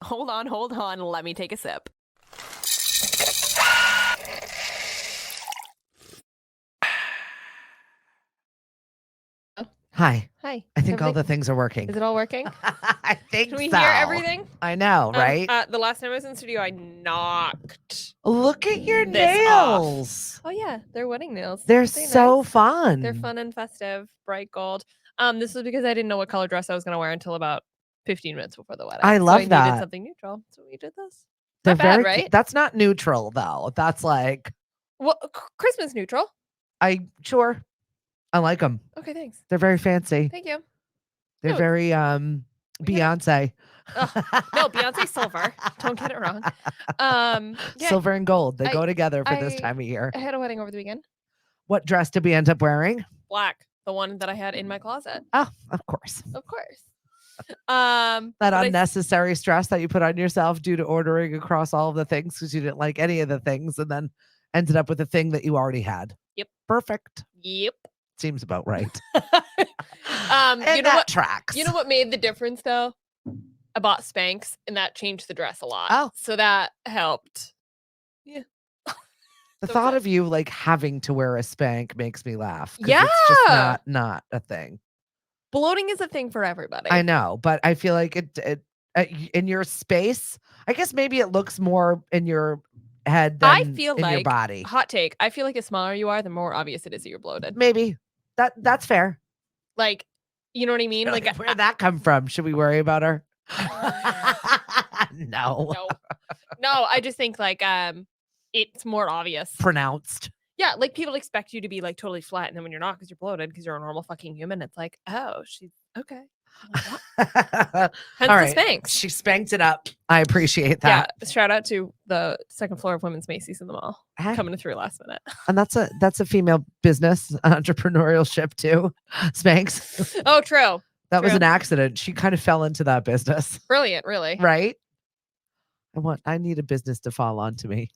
Hold on. Let me take a sip. Hi. Hi. I think all the things are working. Is it all working? I think Can we so. hear everything? I know, right? The last time I was in studio, I knocked. Look at your this nails. Off. Oh yeah, they're wedding nails. They're Aren't they so nice? fun. They're fun and festive, bright gold. This was because I didn't know what color dress I was going to wear until about 15 minutes before the wedding. I love so I that. needed something neutral, so we did this. They're Not bad, very right? That's not neutral though. That's like, well, Christmas neutral. Sure. I like them. Okay, thanks. They're very fancy. Thank you. They're very Beyonce. No, Beyonce silver. Don't get it wrong. Silver and gold. They go together for this time of year. I had a wedding over the weekend. What dress did we end up wearing? Black. The one that I had in my closet. Oh, of course. Of course. That unnecessary stress that you put on yourself due to ordering across all of the things because you didn't like any of the things and then ended up with a thing that you already had. Yep. Perfect. Yep. Seems about right. And you know what tracks. You know what made the difference though? I bought Spanx and that changed the dress a lot. Oh. So that helped. Yeah. The thought of you like having to wear a Spank makes me laugh. Yeah. It's just not a thing. Bloating is a thing for everybody. I know, but I feel like it in your space, I guess maybe it looks more in your head than in your body. Hot take. I feel like the smaller you are, the more obvious it is that you're bloated. Maybe. That's fair. Like, you know what I mean? Like, where'd that come from? Should we worry about her? No. No, I just think like it's more obvious. Pronounced. Yeah, like people expect you to be like totally flat, and then when you're not, because you're bloated, because you're a normal fucking human, it's like, oh, she's okay. Hence all right. the Spanx. She spanked it up. I appreciate that. Yeah, shout out to the second floor of Women's Macy's in the mall coming through last minute. And that's a female business entrepreneurship too. Spanx. Oh, true. That was an accident. She kind of fell into that business. Brilliant, really. Right? I need a business to fall onto me.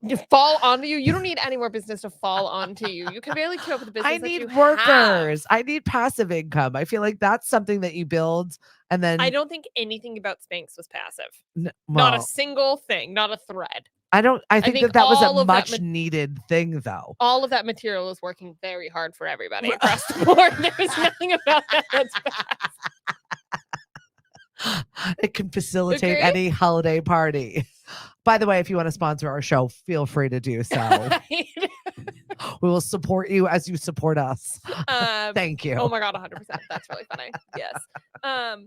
You fall onto you? You don't need any more business to fall onto you. You can barely keep up with the business. I need workers. I need passive income. I feel like that's something that you build and then I don't think anything about Spanx was passive. Not a single thing, not a thread. I think that was a much needed thing though. All of that material is working very hard for everybody across the board. There's nothing about that that's bad. It can facilitate any holiday party. By the way, if you want to sponsor our show, feel free to do so. We will support you as you support us. Thank you. Oh my God, 100%. That's really funny. Yes. I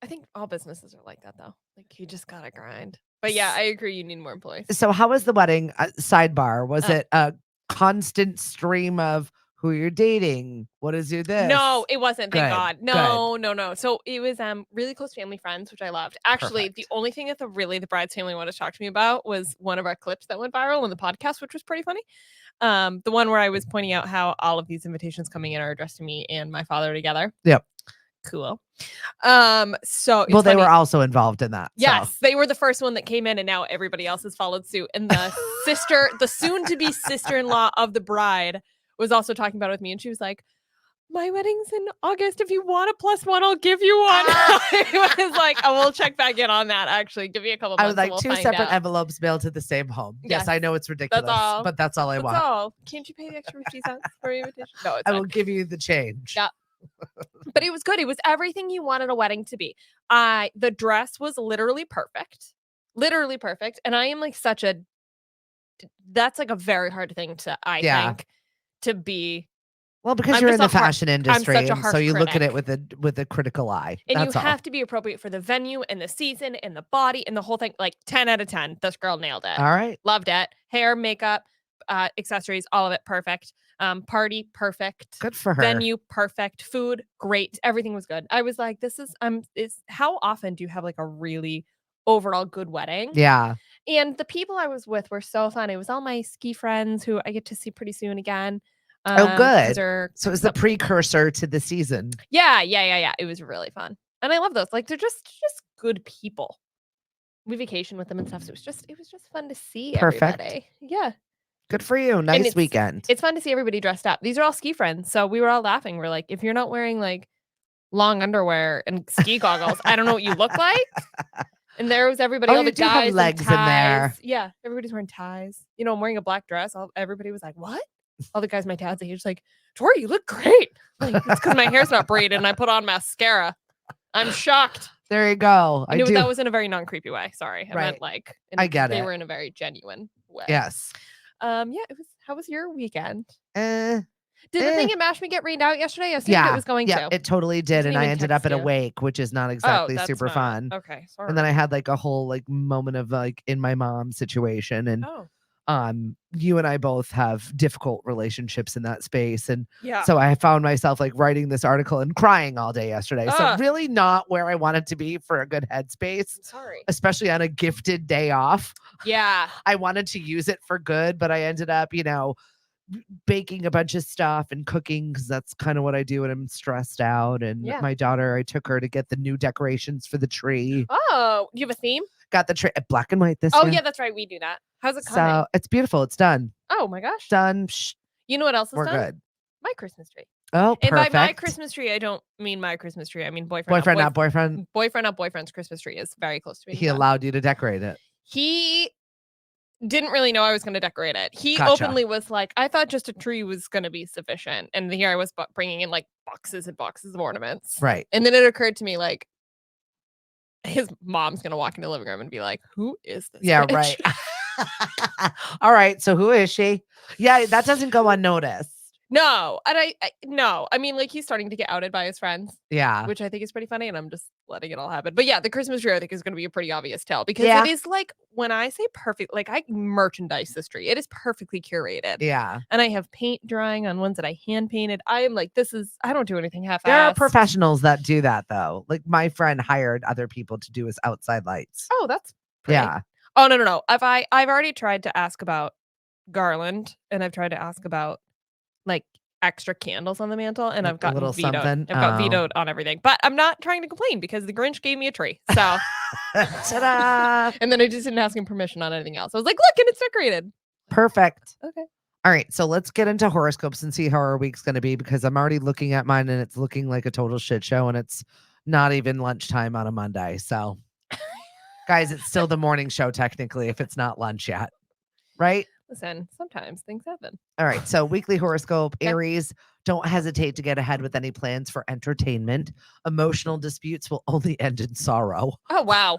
think all businesses are like that though. Like you just gotta grind. But yeah, I agree. You need more employees. So how was the wedding? Sidebar. Was it a constant stream of who you're dating? What is your this? No, it wasn't. Thank God. No. So it was really close family friends, which I loved. Actually, the only thing that the bride's family wanted to talk to me about was one of our clips that went viral on the podcast, which was pretty funny. The one where I was pointing out how all of these invitations coming in are addressed to me and my father together. Yep. Cool. So they were also involved in that. Yes, they were the first one that came in, and now everybody else has followed suit. And the the soon-to-be sister-in-law of the bride, was also talking about it with me, and she was like, "My wedding's in August. If you want a +1, I'll give you one." I was like, "I will check back in on that. Actually, give me a couple months." I would like 2 separate envelopes mailed to the same home. Yes, I know it's ridiculous, but that's all I want. All. Can't you pay the extra 50 cents for your invitation? No, it's I will give you the change. Yeah. But it was good. It was everything you wanted a wedding to be. The dress was literally perfect. And I am like that's like a very hard thing to, I think, to be. Well, because you're in the fashion industry, so you look at it with a critical eye. And you have to be appropriate for the venue and the season and the body and the whole thing. Like 10 out of 10. This girl nailed it. All right. Loved it. Hair, makeup, accessories, all of it perfect. Party perfect. Good for her. Venue perfect. Food great. Everything was good. I was like, this is how often do you have like a really overall good wedding? Yeah. And the people I was with were so fun. It was all my ski friends who I get to see pretty soon again. Oh, good. So it was the precursor to the season. Yeah. It was really fun, and I love those. Like they're just good people. We vacation with them and stuff. So it was just fun to see everybody. Yeah. Good for you. Nice weekend. It's fun to see everybody dressed up. These are all ski friends. So we were all laughing. We're like, if you're not wearing like long underwear and ski goggles. I don't know what you look like. And there was everybody, Oh, all the you do have guys legs in in ties. there. Yeah, everybody's wearing ties. You know, I'm wearing a black dress. Everybody was like, "What?" All the guys, my dad's age, like, "Tori, you look great." Like, it's because my hair's not braided and I put on mascara. I'm shocked. There you go. I knew that was in a very non-creepy way. Sorry, I meant like I get they it. were in a very genuine way. Yes. Yeah. It was. How was your weekend? Did the thing at Mash Me get rained out yesterday? I assumed it was going to. It totally did. And I ended up at a wake, which is not exactly super fun. Okay, sorry. And then I had like a whole like moment of like in my mom situation. And you and I both have difficult relationships in that space. And so I found myself like writing this article and crying all day yesterday. So really not where I wanted to be for a good headspace. I'm sorry. Especially on a gifted day off. Yeah. I wanted to use it for good, but I ended up, baking a bunch of stuff and cooking because that's kind of what I do when I'm stressed out. And my daughter, I took her to get the new decorations for the tree. Oh, do you have a theme? Got the tree black and white this year. Oh, yeah, that's right. We do that. How's it coming? So it's beautiful. It's done. Oh, my gosh. Done. You know what else is We're done? good. My Christmas tree. Oh, perfect. And by my Christmas tree, I don't mean my Christmas tree. I mean boyfriend, not boyfriend. Boyfriend, not boyfriend's Christmas tree is very close to me. He allowed you to decorate it. He didn't really know I was going to decorate it. He openly was like, I thought just a tree was going to be sufficient. And here I was bringing in like boxes and boxes of ornaments. Right. And then it occurred to me like, his mom's going to walk into the living room and be like, who is this Yeah, bitch? Right. All right. So who is she? Yeah, that doesn't go unnoticed. No. And no. I mean, like he's starting to get outed by his friends. Yeah. Which I think is pretty funny. And I'm just letting it all happen. But yeah, the Christmas tree I think is going to be a pretty obvious tell because it is like when I say perfect, like I merchandise this tree. It is perfectly curated. Yeah. And I have paint drying on ones that I hand painted. I am like, I don't do anything half-assed. There are professionals that do that though. Like my friend hired other people to do his outside lights. Oh, that's pretty. Yeah. Oh, no. I've already tried to ask about garland and I've tried to ask about like extra candles on the mantle and I've gotten vetoed. Something. I've got vetoed on everything, but I'm not trying to complain because the Grinch gave me a tree. So, ta-da! And then I just didn't ask him permission on anything else. I was like, look, and it's decorated. Perfect. Okay. All right. So let's get into horoscopes and see how our week's going to be because I'm already looking at mine and it's looking like a total shit show and it's not even lunchtime on a Monday. So guys, it's still the morning show technically if it's not lunch yet. Right? Listen, sometimes things happen. All right. So weekly horoscope, Aries, don't hesitate to get ahead with any plans for entertainment. Emotional disputes will only end in sorrow. Oh, wow.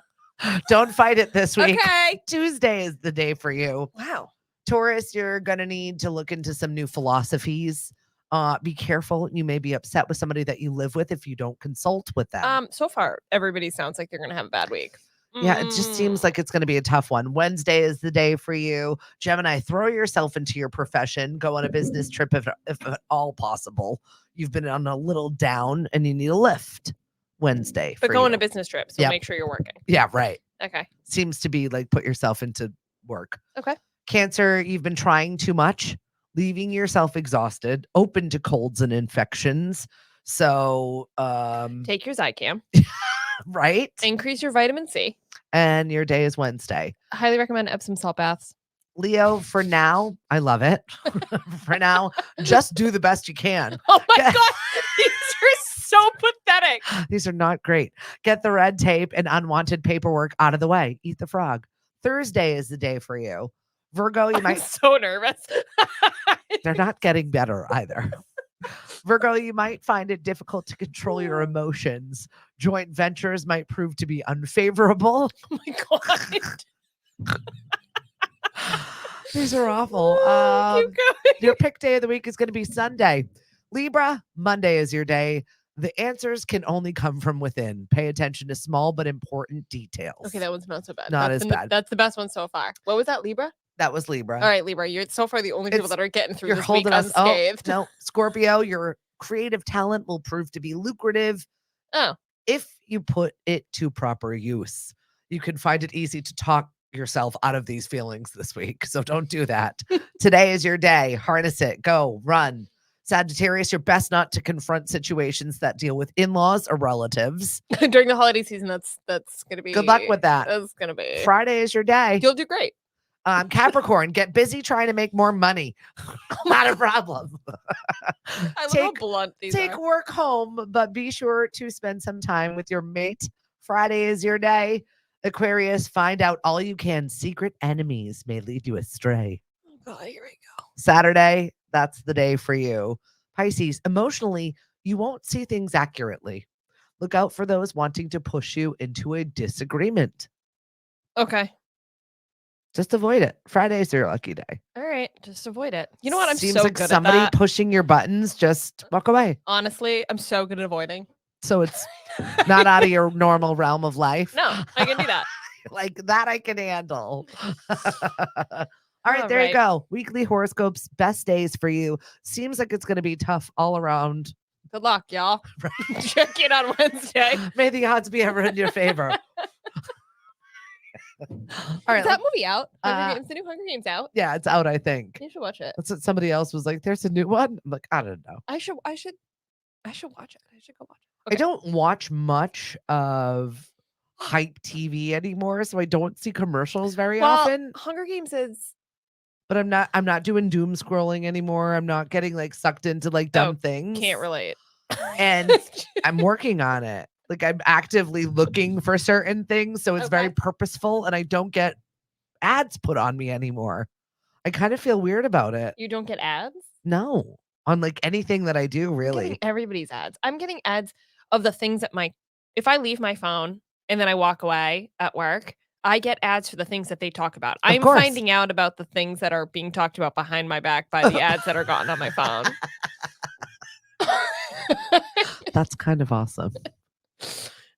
Don't fight it this week. Okay. Tuesday is the day for you. Wow. Taurus, you're going to need to look into some new philosophies. Be careful. You may be upset with somebody that you live with if you don't consult with them. So far, everybody sounds like they're going to have a bad week. Yeah, it just seems like it's going to be a tough one. Wednesday is the day for you. Gemini, throw yourself into your profession. Go on a business trip if at all possible. You've been on a little down and you need a lift. Wednesday. But go on a business trip, so make sure you're working. Yeah, right. Okay. Seems to be like put yourself into work. Okay. Cancer, you've been trying too much, leaving yourself exhausted, open to colds and infections. So take your Zicam. Right? Increase your vitamin C. And your day is Wednesday. I highly recommend Epsom salt baths. Leo, for now, I love it. For now, just do the best you can. Oh my God. These are so pathetic. These are not great. Get the red tape and unwanted paperwork out of the way. Eat the frog. Thursday is the day for you. Virgo, I'm so nervous. They're not getting better either. Virgo, you might find it difficult to control your emotions. Joint ventures might prove to be unfavorable. Oh my God. These are awful. Your pick day of the week is going to be Sunday. Libra, Monday is your day. The answers can only come from within. Pay attention to small but important details. Okay, that one's not so bad. That's as bad. That's the best one so far. What was that, Libra? That was Libra. All right, Libra. You're so far the only people that are getting through this week us unscathed. No, Scorpio, your creative talent will prove to be lucrative. Oh. If you put it to proper use. You can find it easy to talk yourself out of these feelings this week. So don't do that. Today is your day. Harness it. Go. Run. Sagittarius, you're best not to confront situations that deal with in-laws or relatives. During the holiday season, that's going to be... Good luck with that. That's going to be... Friday is your day. You'll do great. Capricorn, get busy trying to make more money. Not a problem. I love how blunt these Take are. work home, but be sure to spend some time with your mate. Friday is your day. Aquarius, find out all you can. Secret enemies may lead you astray. Oh God, here we go. Saturday, that's the day for you. Pisces, emotionally, you won't see things accurately. Look out for those wanting to push you into a disagreement. Okay. Just avoid it. Friday's your lucky day. All right, just avoid it. You know what? I'm Seems so like good somebody at that. pushing your buttons. Just walk away. Honestly, I'm so good at avoiding. So it's not out of your normal realm of life. No, I can do that. Like that I can handle. All right, there you go. Weekly horoscopes, best days for you. Seems like it's going to be tough all around. Good luck, y'all. Check in on Wednesday. May the odds be ever in your favor. All right, is that movie out? Hunger Games, the new Hunger Games out? Yeah, it's out, I think. You should watch it. That's what somebody else was like. There's a new one. I'm like, I don't know. I should watch it. I should go watch it. Okay. I don't watch much of hype TV anymore, so I don't see commercials very often. Hunger Games is, but I'm not doing doom scrolling anymore. I'm not getting like sucked into like dumb things. Can't relate. And I'm working on it. Like I'm actively looking for certain things, so it's very purposeful, and I don't get ads put on me anymore. I kind of feel weird about it. You don't get ads? No, on like anything that I do, really. Everybody's ads. I'm getting ads of the things that if I leave my phone and then I walk away at work, I get ads for the things that they talk about. I'm finding out about the things that are being talked about behind my back by the ads that are gotten on my phone. That's kind of awesome.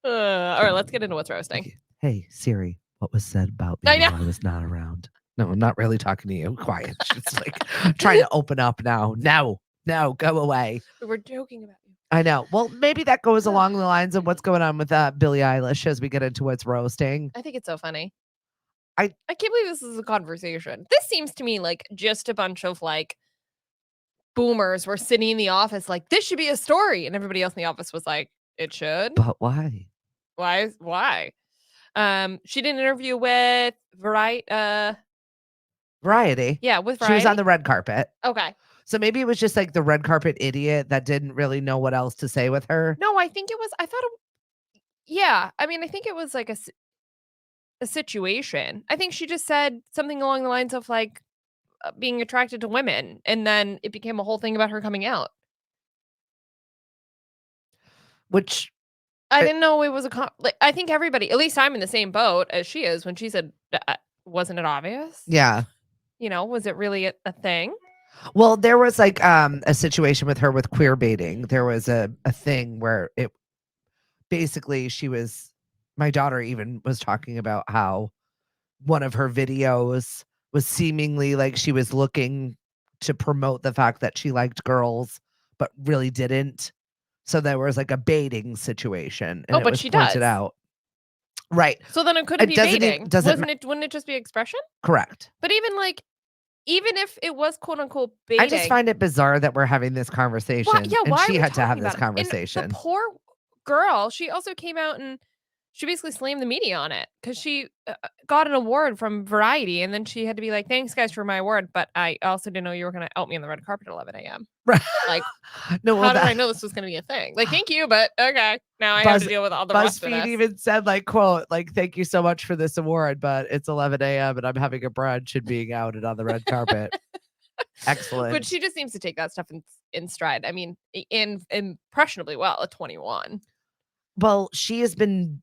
All right, let's get into what's roasting. Hey, Siri, what was said about me while I was not around? No, I'm not really talking to you. Quiet. She's like trying to open up now. No, go away. We're joking about you. I know. Well, maybe that goes along the lines of what's going on with Billie Eilish as we get into what's roasting. I think it's so funny. I can't believe this is a conversation. This seems to me like just a bunch of like boomers were sitting in the office like, this should be a story. And everybody else in the office was like, it should. But why? Why? She did an interview with Variety. Yeah, with Variety. She was on the red carpet. Okay. So maybe it was just like the red carpet idiot that didn't really know what else to say with her. No, I think it was, I think it was like a situation. I think she just said something along the lines of like being attracted to women. And then it became a whole thing about her coming out. Which I didn't know it was I think everybody, at least I'm in the same boat as she is when she said, wasn't it obvious? Yeah. You know, was it really a thing? Well, there was like a situation with her with queer baiting. There was a thing where it basically my daughter even was talking about how one of her videos was seemingly like she was looking to promote the fact that she liked girls, but really didn't. So there was like a baiting situation. And but she pointed out. Right. So then it couldn't be baiting. Wouldn't it just be expression? Correct. But even if it was quote unquote baiting. I just find it bizarre that we're having this conversation. Why she had to have this conversation. And the poor girl, she also came out and she basically slammed the media on it because she got an award from Variety. And then she had to be like, thanks guys for my award. But I also didn't know you were going to out me on the red carpet at 11 a.m. Right. Like, how did I know this was going to be a thing? Like, thank you, but okay. Now I have to deal with all the rest of this. BuzzFeed even said, like, quote, like, thank you so much for this award, but it's 11 a.m. and I'm having a brunch and being outed on the red carpet. Excellent. But she just seems to take that stuff in stride. I mean, impressionably well at 21. Well, she has been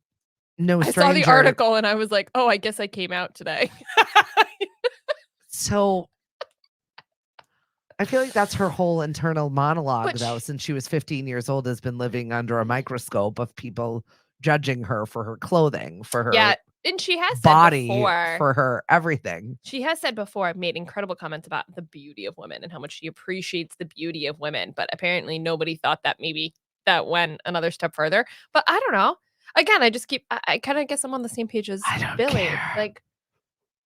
no stranger. I saw the article and I was like, oh, I guess I came out today. So I feel like that's her whole internal monologue, though, since she was 15 years old, has been living under a microscope of people judging her for her clothing, for her and she has body, said before, for her everything. She has said before, I've made incredible comments about the beauty of women and how much she appreciates the beauty of women. But apparently nobody thought that maybe that went another step further. But I don't know. Again, I kind of guess I'm on the same page as Billie. Like,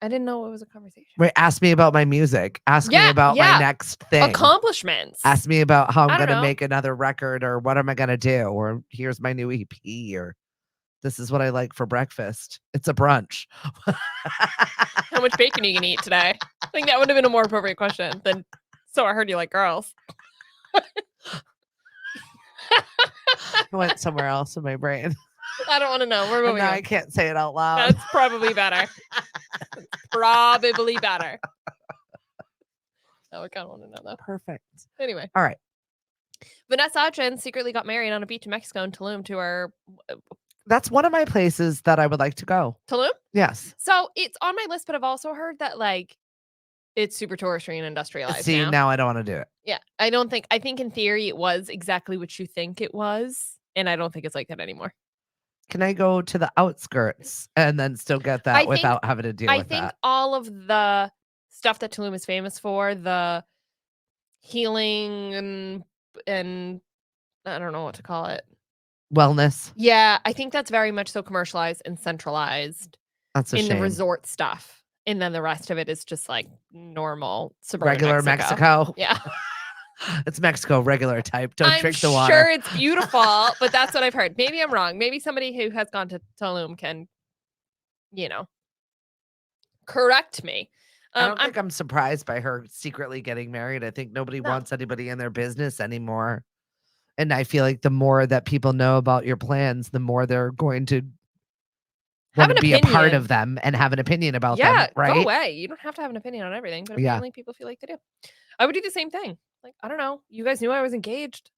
I didn't know it was a conversation. Wait, ask me about my music. Ask me about my next thing. Accomplishments. Ask me about how I'm going to make another record or what am I going to do? Or here's my new EP or This is what I like for breakfast. It's a brunch. How much bacon are you gonna eat today? I think that would have been a more appropriate question than, so I heard you like girls. I went somewhere else in my brain. I don't want to know. We're moving on. I can't say it out loud. That's probably better. Probably better. I kind of want to know that. Perfect. Anyway. All right. Vanessa Hudgens secretly got married on a beach in Mexico in Tulum to her. That's one of my places that I would like to go. Tulum? Yes. So it's on my list, but I've also heard that like it's super touristy and industrialized. See, now I don't want to do it. Yeah. I think in theory it was exactly what you think it was. And I don't think it's like that anymore. Can I go to the outskirts and then still get that without having to deal with that? I think all of the stuff that Tulum is famous for, the healing and I don't know what to call it. Wellness. Yeah, I think that's very much so commercialized and centralized. That's a shame. The resort stuff. And then the rest of it is just like normal suburban regular Mexico. Yeah. It's Mexico, regular type. Don't drink the water. I'm sure it's beautiful, but that's what I've heard. Maybe I'm wrong. Maybe somebody who has gone to Tulum can, correct me. I don't think I'm surprised by her secretly getting married. I think nobody wants anybody in their business anymore. And I feel like the more that people know about your plans, the more they're going to want to be a part of them and have an opinion about them, right? Go away. You don't have to have an opinion on everything, but apparently people feel like they do. I would do the same thing. Like, I don't know. You guys knew I was engaged.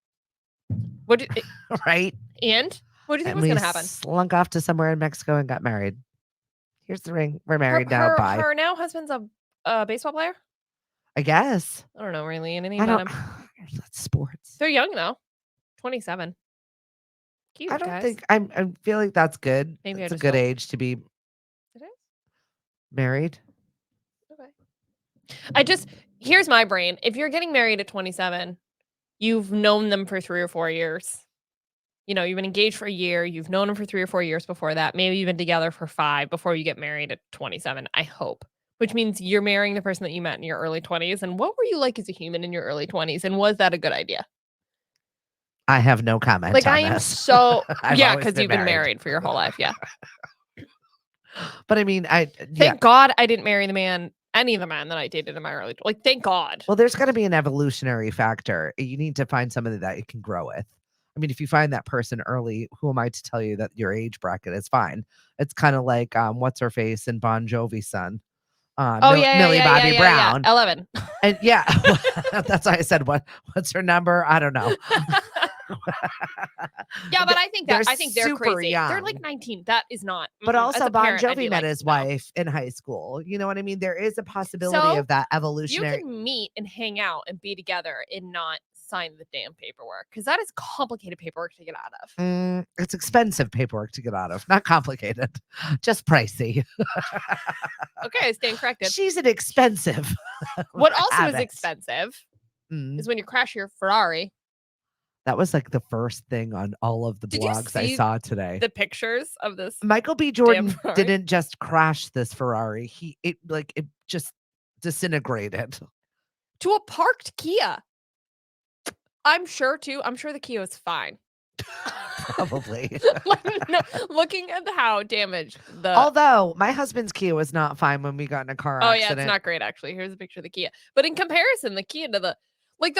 Right? And what do you think was going to happen? Slunk off to somewhere in Mexico and got married. Here's the ring. We're married now. Bye. Her now husband's a baseball player? I guess. I don't know really anything about him. That's sports. They're young though. 27. Cute, I don't think I feel like that's good. Maybe it's a good age to be married. Okay. Here's my brain. If you're getting married at 27, you've known them for 3 or 4 years. You've been engaged for a year. You've known them for 3 or 4 years before that. Maybe you've been together for 5 before you get married at 27, I hope. Which means you're marrying the person that you met in your early 20s. And what were you like as a human in your early 20s? And was that a good idea? I have no comment. Like, I am so, yeah, because you've been married for your whole life. Yeah. But I mean, thank God I didn't marry any of the men that I dated in my early, like, thank God. Well, there's going to be an evolutionary factor. You need to find somebody that you can grow with. I mean, if you find that person early, who am I to tell you that your age bracket is fine? It's kind of like, what's her face and Bon Jovi's son. Millie Bobby Brown. 11. And that's why I said, what's her number? I don't know. Yeah, but I think they're crazy. Young. They're like 19. That is not. But also, Bon Jovi met his wife in high school. You know what I mean? There is a possibility of that evolutionary. You can meet and hang out and be together and not sign the damn paperwork, because that is complicated paperwork to get out of. It's expensive paperwork to get out of. Not complicated, just pricey. Okay, I stand corrected. She's an expensive. What also is expensive is when you crash your Ferrari. That was like the first thing on all of the blogs I saw today. The pictures of this. Michael B. Jordan didn't just crash this Ferrari. It just disintegrated to a parked Kia. I'm sure the Kia is fine. Probably. No, looking at how damaged Although my husband's Kia was not fine when we got in a car accident. Yeah, it's not great actually. Here's a picture of the Kia. But in comparison, the Kia to the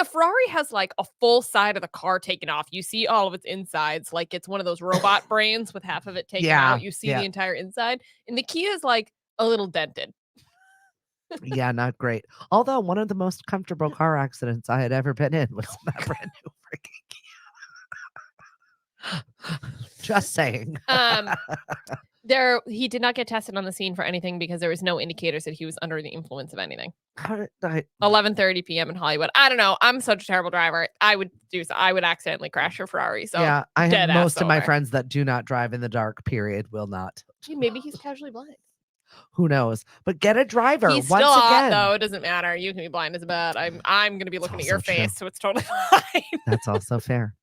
Ferrari has like a full side of the car taken off. You see all of its insides, like it's one of those robot brains with half of it taken out. You see the entire inside. And the Kia is like a little dented. Yeah, not great. Although one of the most comfortable car accidents I had ever been in was that brand new freaking Kia. Just saying. He did not get tested on the scene for anything because there was no indicators that he was under the influence of anything. 11:30 p.m. in Hollywood. I don't know. I'm such a terrible driver. I would accidentally crash your Ferrari. So yeah, I have most of my friends that do not drive in the dark. Period. Will not. Gee, maybe he's casually blind. Who knows? But get a driver. He's once still again, though. It doesn't matter. You can be blind as a bat. I'm going to be looking at your face, so it's totally fine. That's also fair.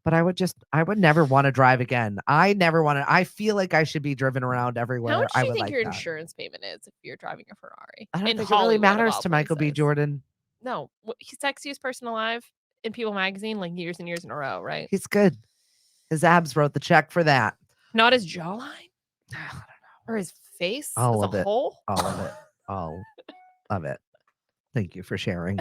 But I would never want to drive again. I feel like I should be driven around everywhere. How much do you think your that. insurance payment is if you're driving a Ferrari? I don't think it really matters to Michael B. Jordan. No, he's sexiest person alive in People magazine, like years and years in a row, right? He's good. His abs wrote the check for that. Not his jawline? I don't know. Or his face All as of a it. whole? All of it. All of it. Thank you for sharing.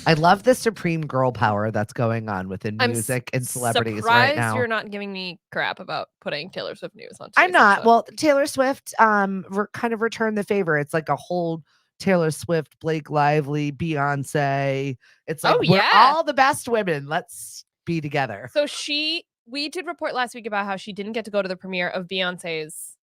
I love the supreme girl power that's going on within music and celebrities right now. You're not giving me crap about putting Taylor Swift news on. I'm not. Well, Taylor Swift kind of returned the favor. It's like a whole Taylor Swift, Blake Lively, Beyonce. It's like we're all the best women. Let's be together. So we did report last week about how she didn't get to go to the premiere of Beyonce's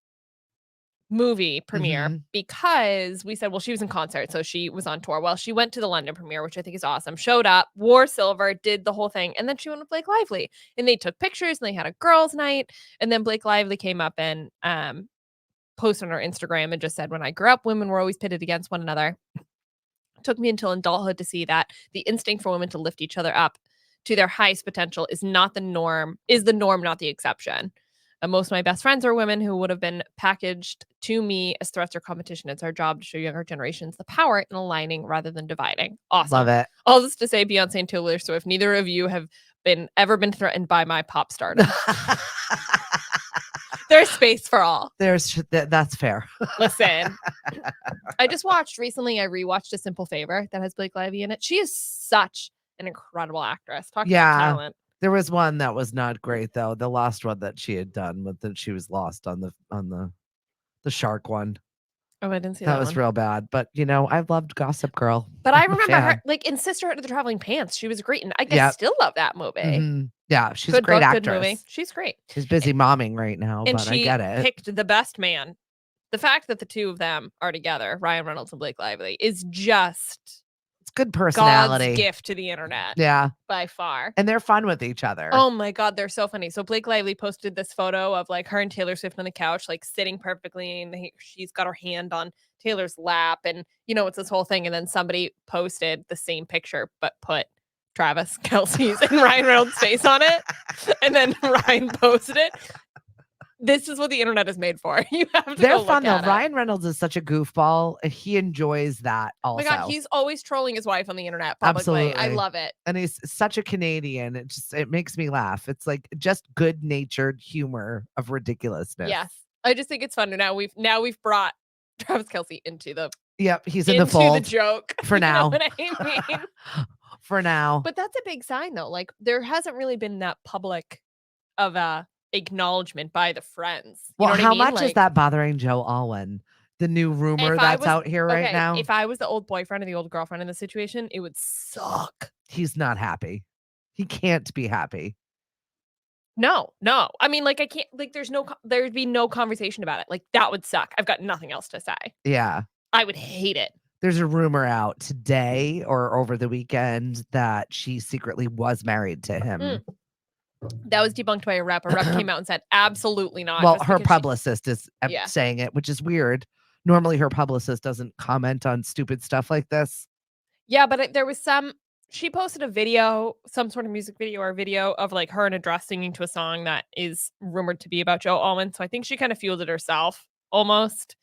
movie premiere because we said, well, she was in concert, so she was on tour. Well, she went to the London premiere, which I think is awesome. Showed up, wore silver, did the whole thing, and then she went with Blake Lively, and they took pictures, and they had a girls' night, and then Blake Lively came up and posted on her Instagram and just said, when I grew up, women were always pitted against one another. It took me until adulthood to see that the instinct for women to lift each other up to their highest potential is the norm, not the exception. Most of my best friends are women who would have been packaged to me as threats or competition. It's our job to show younger generations the power in aligning rather than dividing. Awesome. Love it. All this to say, Beyonce and Taylor Swift, neither of you have ever been threatened by my pop stardom. There's space for all. That's fair. Listen, I just watched recently, I rewatched A Simple Favor that has Blake Lively in it. She is such an incredible actress. Talk about talent. There was one that was not great though. The last one that she had done with that she was lost on the shark one. Oh, I didn't see that. That was real bad. But I loved Gossip Girl. But I remember her like in Sisterhood of the Traveling Pants. She was great, and I still love that movie. Mm-hmm. Yeah, she's a great actress. Good movie. She's great. She's busy momming right now, and but I get it. Picked the best man. The fact that the two of them are together, Ryan Reynolds and Blake Lively, is just good personality. God's gift to the internet. Yeah. By far. And they're fun with each other. Oh my God, they're so funny. So Blake Lively posted this photo of like her and Taylor Swift on the couch, like sitting perfectly, and she's got her hand on Taylor's lap, and it's this whole thing. And then somebody posted the same picture but put Travis Kelce's and Ryan Reynolds' face on it. And then Ryan posted it. This is what the internet is made for. You have to. They're fun though. Ryan Reynolds is such a goofball. He enjoys that also. Oh my God, he's always trolling his wife on the internet publicly. Absolutely. I love it. And he's such a Canadian. It makes me laugh. It's like just good-natured humor of ridiculousness. Yes. I just think it's fun. Now we've brought Travis Kelce into the he's in the fold. The joke. For now. You know what I mean? For now. But that's a big sign though. Like there hasn't really been that public of a acknowledgement by the friends. Well, how much is that bothering Joe Alwyn? The new rumor that's out here right now. If I was the old boyfriend or the old girlfriend in the situation, it would suck. He's not happy. He can't be happy. No. I mean, like I can't. Like there'd be no conversation about it. Like that would suck. I've got nothing else to say. Yeah, I would hate it. There's a rumor out today or over the weekend that she secretly was married to him. That was debunked by a rep. A rep came out and said, absolutely not. Well, her publicist is saying it, which is weird. Normally, her publicist doesn't comment on stupid stuff like this. Yeah, but there was she posted a video, some sort of music video or video of like her in a dress singing to a song that is rumored to be about Joe Alwyn. So I think she kind of fueled it herself almost.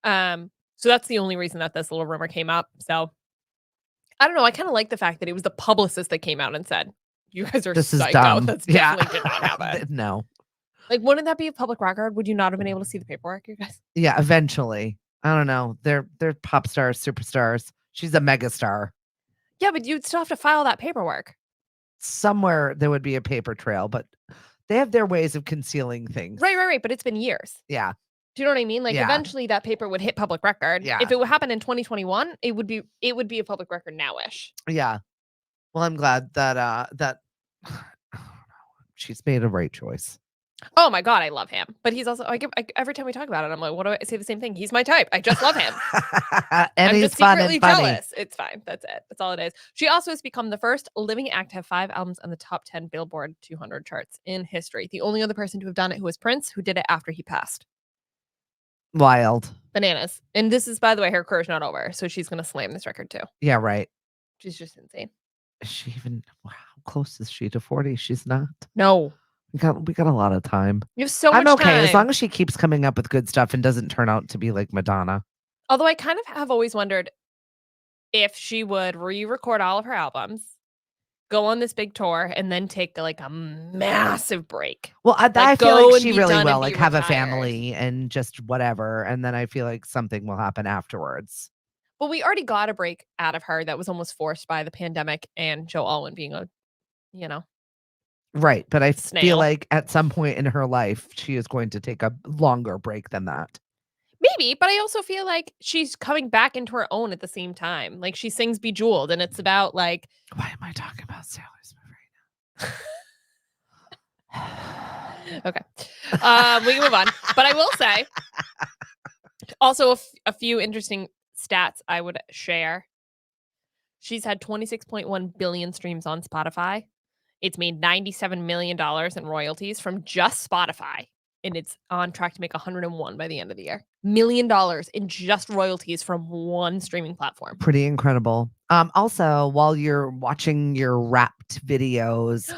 So that's the only reason that this little rumor came up. So I don't know. I kind of like the fact that it was the publicist that came out and said, you guys are psycho. That's definitely did not happen. No. Like, wouldn't that be a public record? Would you not have been able to see the paperwork, you guys? Yeah, eventually. I don't know. They're pop stars, superstars. She's a megastar. Yeah, but you'd still have to file that paperwork. Somewhere there would be a paper trail, but they have their ways of concealing things. Right. But it's been years. Yeah. Do you know what I mean? Like eventually that paper would hit public record. Yeah. If it would happen in 2021, it would be a public record now-ish. Yeah. Well, I'm glad that she's made a right choice. Oh my God, I love him. But he's also every time we talk about it, I'm like, what do I say the same thing? He's my type. I just love him. And I'm he's just fun secretly and funny. jealous. It's fine. That's it. That's all it is. She also has become the first living act to have 5 albums on the top 10 Billboard 200 charts in history. The only other person to have done it who was Prince, who did it after he passed. Wild. Bananas. And this is, by the way, her career's not over. So she's going to slam this record too. Yeah, right. She's just insane. Is she even, how close is she to 40? She's not. No. We got a lot of time. You have so much time. I'm okay as long as she keeps coming up with good stuff and doesn't turn out to be like Madonna. Although I kind of have always wondered if she would re-record all of her albums go on this big tour, and then take like a massive break. Well, I Like, feel go like and she be really done will and be like have a retired. family and just whatever. And then I feel like something will happen afterwards. Well, we already got a break out of her that was almost forced by the pandemic and Joe Alwyn being a, you know, Right. But I feel snail. like at some point in her life, she is going to take a longer break than that. Maybe, but I also feel like she's coming back into her own at the same time. Like, she sings Bejeweled, and it's about like, Why am I talking about Taylor Swift right now? okay. We can move on. But I will say, also a few interesting stats I would share. She's had 26.1 billion streams on Spotify. It's made $97 million in royalties from just Spotify, and it's on track to make 101 by the end of the year. $1 million in just royalties from one streaming platform. Pretty incredible. Also, while you're watching your Wrapped videos,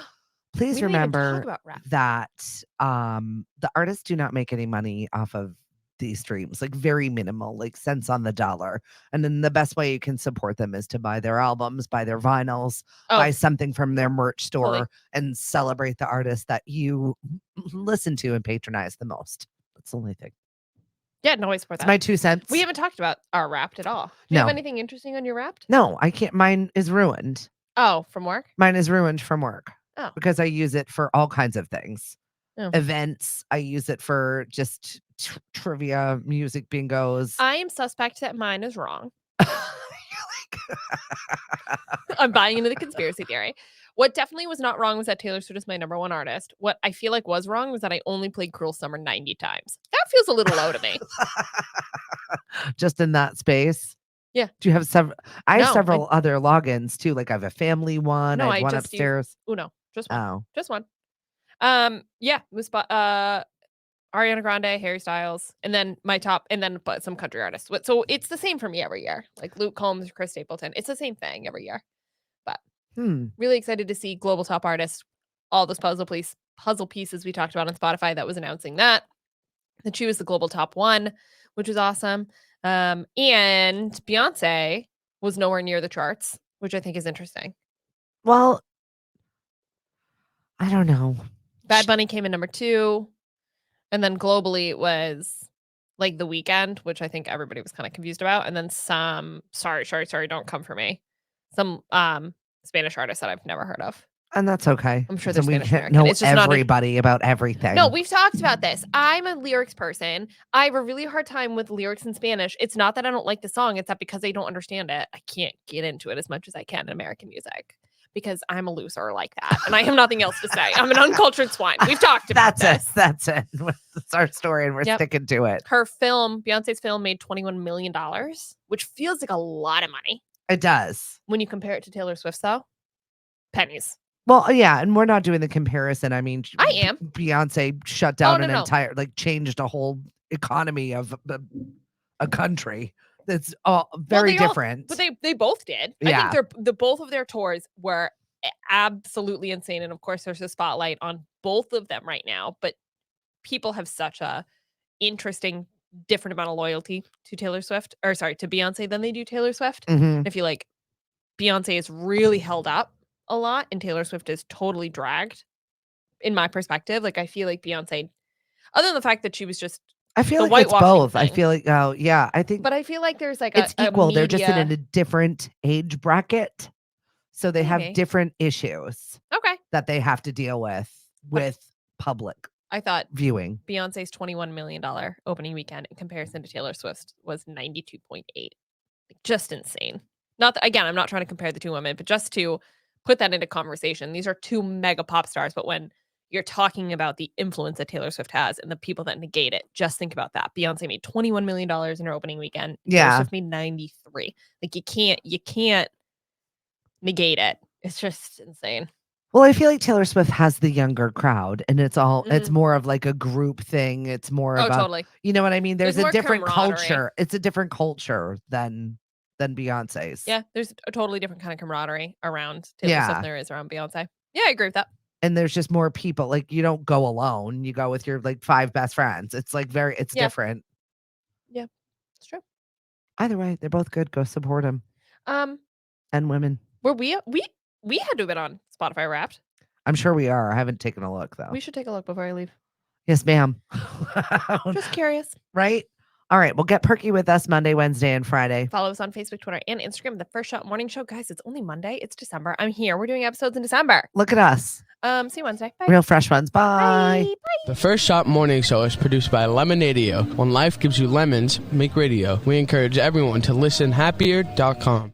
please remember that the artists do not make any money off of these streams, like very minimal, like cents on the dollar. And then the best way you can support them is to buy their albums, buy their vinyls, buy something from their merch store, and celebrate the artists that you listen to and patronize the most. That's the only thing. Yeah, no, I support that. It's my 2 cents. We haven't talked about our Wrapped at all. Do you have anything interesting on your Wrapped? No, I can't. Mine is ruined. Oh, from work? Mine is ruined from work. Oh. Because I use it for all kinds of things. Oh. Events. I use it for just trivia, music bingos. I am suspect that mine is wrong. I'm buying into the conspiracy theory. What definitely was not wrong was that Taylor Swift is my number one artist. What I feel like was wrong was that I only played Cruel Summer 90 times. That feels a little low to me. Just in that space? Yeah. Do you have several? I have several other logins too. Like I have a family one. No, I have one upstairs. No, just one. Oh. Just one. Yeah, it was Ariana Grande, Harry Styles, and then my top, and then but some country artists. So it's the same for me every year. Like Luke Combs, Chris Stapleton. It's the same thing every year. But really excited to see global top artists, all those puzzle pieces we talked about on Spotify that was announcing that she was the global top one, which was awesome. And Beyonce was nowhere near the charts, which I think is interesting. Well, I don't know. Bad Bunny came in number 2. And then globally it was like The Weeknd, which I think everybody was kind of confused about. And then some, sorry, don't come for me. Some Spanish artists that I've never heard of. And that's okay. I'm sure there's we Spanish can't know everybody about everything. No, we've talked about this. I'm a lyrics person. I have a really hard time with lyrics in Spanish. It's not that I don't like the song. It's that because I don't understand it, I can't get into it as much as I can in American music. Because I'm a loser like that. And I have nothing else to say. I'm an uncultured swine. We've talked about this. That's it. That's our story and we're sticking to it. Her film, Beyonce's film, made $21 million, which feels like a lot of money. It does. When you compare it to Taylor Swift's, though, pennies. Well, yeah, and we're not doing the comparison. I mean, I am. Beyonce shut down an entire, like changed a whole economy of a country. That's very different. But they both did. Yeah. I think both of their tours were absolutely insane. And of course, there's a spotlight on both of them right now. But people have such a interesting, different amount of loyalty to to Beyonce than they do Taylor Swift. Mm-hmm. I feel like Beyonce is really held up a lot, and Taylor Swift is totally dragged. In my perspective, like I feel like Beyonce, other than the fact that she was just. I feel like it's both. I feel like, I think. But I feel like there's like it's equal. They're just in a different age bracket. So they have different issues. Okay. That they have to deal with public. I thought viewing. Beyonce's $21 million opening weekend in comparison to Taylor Swift was 92.8. Just insane. Not that, again, I'm not trying to compare the two women, but just to put that into conversation. These are two mega pop stars, but when you're talking about the influence that Taylor Swift has and the people that negate it, just think about that. Beyonce made $21 million in her opening weekend. Taylor Swift made 93. Like you can't negate it. It's just insane. Well, I feel like Taylor Swift has the younger crowd, and it's more of like a group thing. It's more of totally. You know what I mean? There's a different culture. It's a different culture than Beyonce's. Yeah, there's a totally different kind of camaraderie around Taylor Swift than there is around Beyonce. Yeah, I agree with that. And there's just more people. Like you don't go alone. You go with your like 5 best friends. It's like it's different. Yeah, it's true. Either way, they're both good. Go support them. And women. Were we We had to have been on Spotify Wrapped. I'm sure we are. I haven't taken a look, though. We should take a look before I leave. Yes, ma'am. Just curious. Right? All right. Well, get perky with us Monday, Wednesday, and Friday. Follow us on Facebook, Twitter, and Instagram. The First Shot Morning Show. Guys, it's only Monday. It's December. I'm here. We're doing episodes in December. Look at us. See you Wednesday. Bye. Real fresh ones. Bye. Bye. The First Shot Morning Show is produced by Lemonadio. When life gives you lemons, make radio. We encourage everyone to listen happier.com.